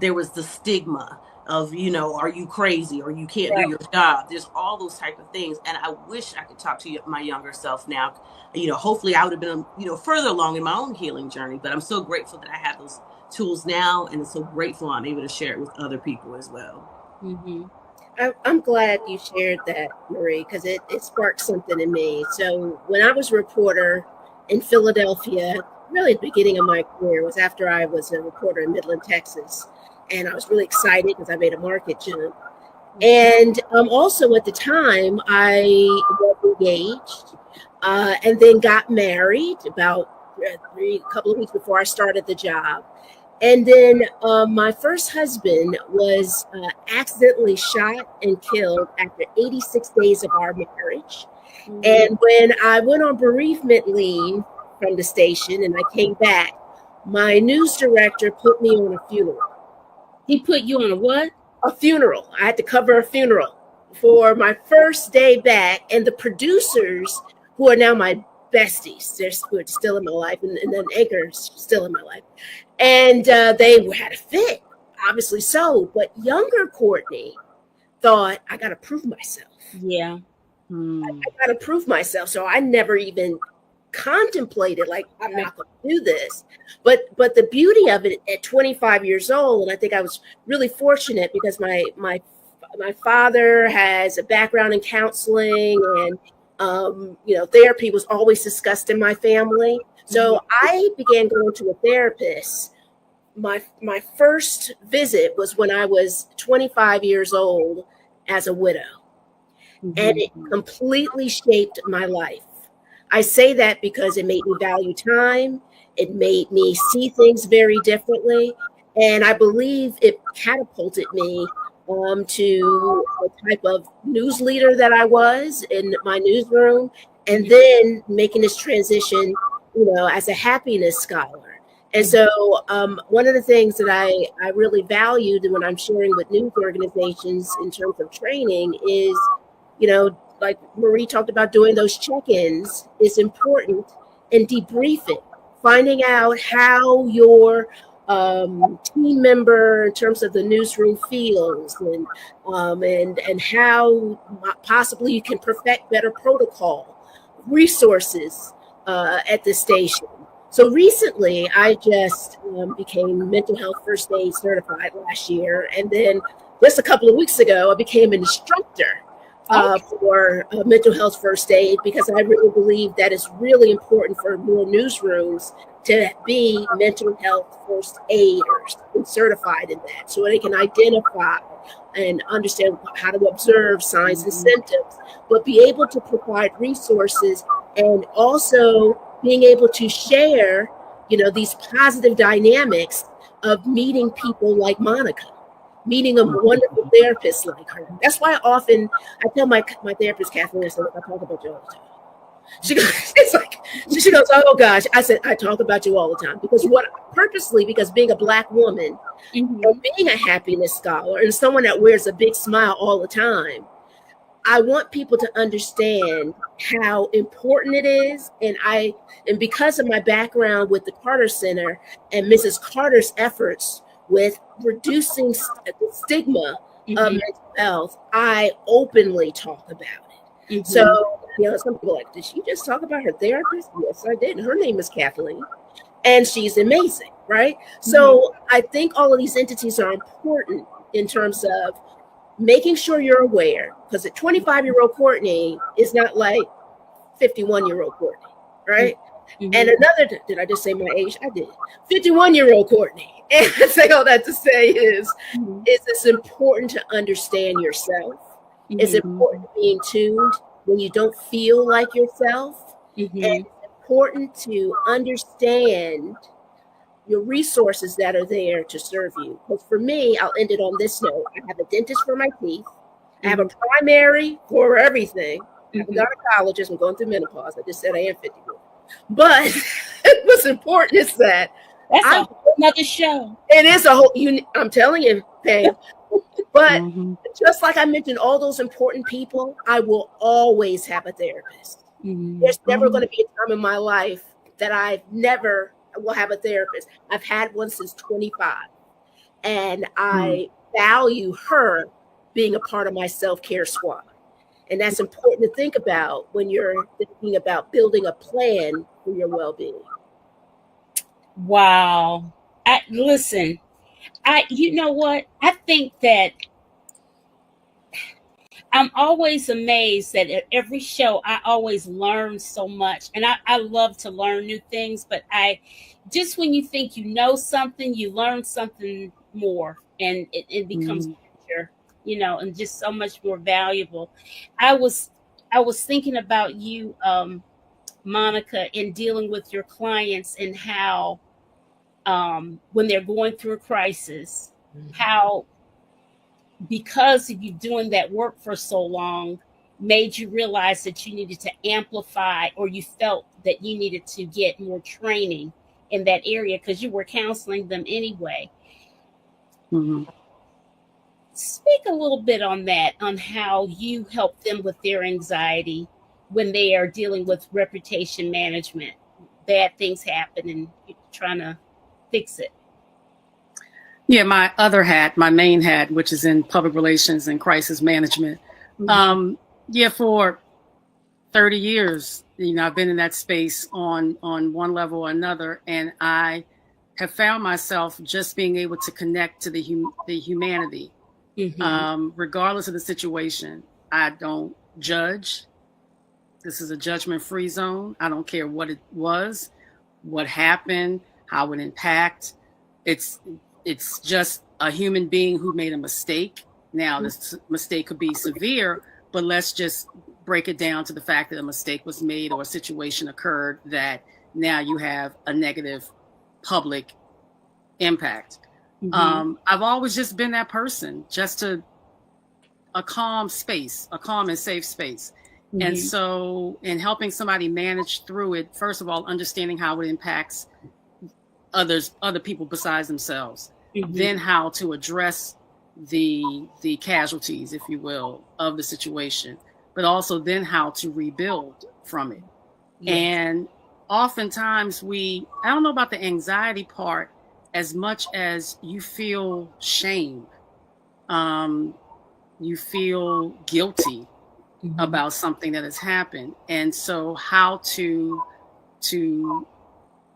There was the stigma of, are you crazy or you can't do your job? There's all those type of things. And I wish I could talk to my younger self now. Hopefully I would have been, further along in my own healing journey. But I'm so grateful that I have those tools now, and I'm so grateful I'm able to share it with other people as well. Mm-hmm. I'm glad you shared that, Marie, because it sparked something in me. So when I was a reporter in Philadelphia, really at the beginning of my career, was after I was a reporter in Midland, Texas. And I was really excited because I made a market jump. And also at the time, I was engaged and then got married about a couple of weeks before I started the job. And then my first husband was accidentally shot and killed after 86 days of our marriage. Mm-hmm. And when I went on bereavement leave from the station and I came back, my news director put me on a funeral. He put you on a what? A funeral. I had to cover a funeral for my first day back. And the producers, who are now my besties, they're still in my life, and then Anchor's still in my life. And they had a fit, obviously so. But younger Courtney thought, I got to prove myself. Yeah. I got to prove myself. So I never even contemplated, like, I'm not going to do this. But the beauty of it at 25 years old, and I think I was really fortunate because my father has a background in counseling, and therapy was always discussed in my family. So I began going to a therapist. My first visit was when I was 25 years old as a widow. Mm-hmm. And it completely shaped my life. I say that because it made me value time. It made me see things very differently. And I believe it catapulted me to the type of news leader that I was in my newsroom, and then making this transition, as a happiness scholar. And so one of the things that I really valued when I'm sharing with news organizations in terms of training is, like Marie talked about, doing those check-ins is important, and debriefing, finding out how your team member in terms of the newsroom feels, and how possibly you can perfect better protocol, resources at the station. So recently, I just became mental health first aid certified last year, and then just a couple of weeks ago, I became an instructor for mental health first aid, because I really believe that it's really important for more newsrooms to be mental health first aiders and certified in that, so they can identify and understand how to observe signs and symptoms, but be able to provide resources, and also being able to share, these positive dynamics of meeting people like Monica, meeting a wonderful therapist like her. That's why often I tell my therapist, Kathleen, I talk about you all the time. She goes, oh gosh. I said, I talk about you all the time because being a Black woman, mm-hmm. and being a happiness scholar and someone that wears a big smile all the time, I want people to understand how important it is. And because of my background with the Carter Center and Mrs. Carter's efforts with reducing the stigma, mm-hmm. of mental health, I openly talk about it. Mm-hmm. So, some people are like, did she just talk about her therapist? Yes, I did. Her name is Kathleen, and she's amazing, right? Mm-hmm. So I think all of these entities are important in terms of making sure you're aware, because a 25-year-old Courtney is not like 51-year-old Courtney, right? Mm-hmm. And another, did I just say my age? I did. 51-year-old Courtney. And I say all that to say is it's important to understand yourself. Mm-hmm. It's important to be in tune when you don't feel like yourself. Mm-hmm. And it's important to understand your resources that are there to serve you. But for me, I'll end it on this note. I have a dentist for my teeth. I have a primary for everything. I have a gynecologist. I'm going through menopause. I just said I am 51. But what's important is that that's a whole nother show. It is a whole, I'm telling you, Pam. But just like I mentioned, all those important people, I will always have a therapist. There's never going to be a time in my life that I never will have a therapist. I've had one since 25. And I value her being a part of my self-care squad. And that's important to think about when you're thinking about building a plan for your well-being. Wow. Listen, you know what? I think that I'm always amazed that at every show, I always learn so much. And I love to learn new things, but just when you think you know something, you learn something more, and it becomes richer, and just so much more valuable. I was thinking about you, Monica, in dealing with your clients and how when they're going through a crisis, how because of you doing that work for so long made you realize that you needed to amplify, or you felt that you needed to get more training in that area because you were counseling them anyway. Speak a little bit on that, on how you help them with their anxiety when they are dealing with reputation management. Bad things happen and you're trying to fix it. Yeah, my other hat, my main hat, which is in public relations and crisis management. For 30 years, I've been in that space on one level or another, and I have found myself just being able to connect to the humanity, regardless of the situation. I don't judge. This is a judgment-free zone. I don't care what it was, what happened, how it impacted. It's just a human being who made a mistake. Now, this mistake could be severe, but let's just break it down to the fact that a mistake was made or a situation occurred that now you have a negative public impact. I've always just been that person, just a calm space, a calm and safe space. And so in helping somebody manage through it, first of all, understanding how it impacts other people besides themselves, then how to address the casualties, if you will, of the situation, but also then how to rebuild from it. And oftentimes I don't know about the anxiety part as much as you feel shame. You feel guilty about something that has happened. And so how to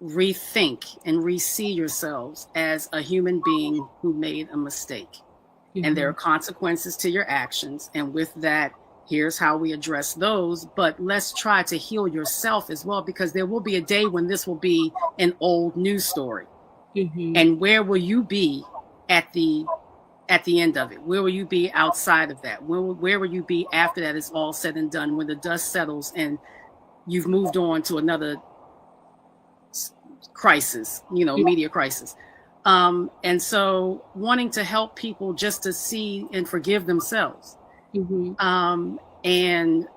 rethink and re-see yourselves as a human being who made a mistake. And there are consequences to your actions. And with that, here's how we address those. But let's try to heal yourself as well, because there will be a day when this will be an old news story. And where will you be at the end of it? Where will you be outside of that? Where will you be after that is all said and done, when the dust settles and you've moved on to another crisis, media crisis. And so wanting to help people just to see and forgive themselves. And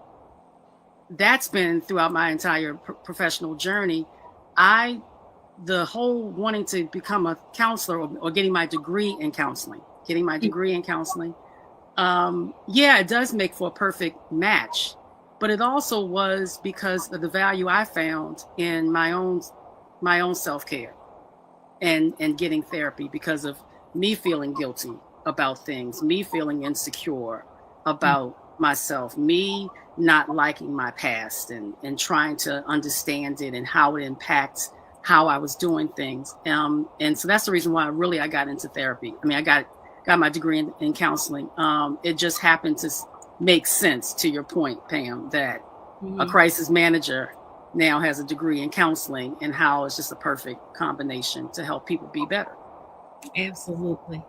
that's been throughout my entire professional journey. The whole wanting to become a counselor or getting my degree in counseling, it does make for a perfect match, but it also was because of the value I found in my own self-care and getting therapy, because of me feeling guilty about things, me feeling insecure about myself, me not liking my past and trying to understand it and how it impacts how I was doing things. And so that's the reason why I got into therapy. I mean, I got my degree in counseling. It just happened to make sense, to your point, Pam, that a crisis manager now has a degree in counseling, and how it's just a perfect combination to help people be better. Absolutely.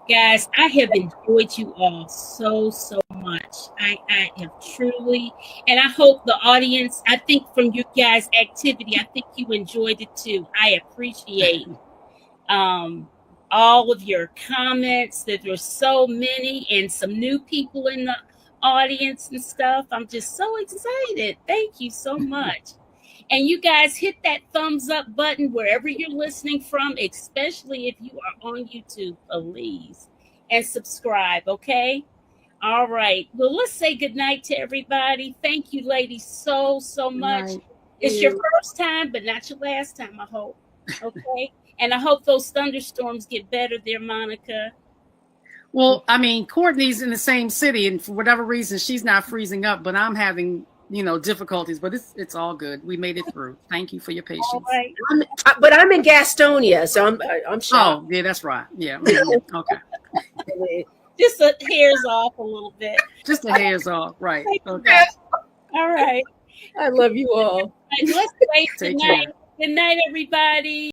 Guys, I have enjoyed you all so much. I have truly, and I hope the audience, I think from you guys' activity, I think you enjoyed it too. I appreciate all of your comments. That there's so many and some new people in the audience and stuff. I'm just so excited. Thank you so much. And you guys hit that thumbs up button wherever you're listening from, especially if you are on YouTube, please. And subscribe, okay? All right. Well, let's say goodnight to everybody. Thank you, ladies, so much. Night. It's your first time, but not your last time, I hope. Okay? And I hope those thunderstorms get better there, Monica. Well, I mean, Courtney's in the same city, and for whatever reason, she's not freezing up, but I'm having, difficulties, but it's all good. We made it through. Thank you for your patience. All right. But I'm in Gastonia, so I'm shocked. Oh, yeah, that's right. Yeah. Okay. Just the hairs off a little bit. Just the hairs off. Right. Okay. All right. I love you all. Let's wait Take tonight. care. Good night, everybody.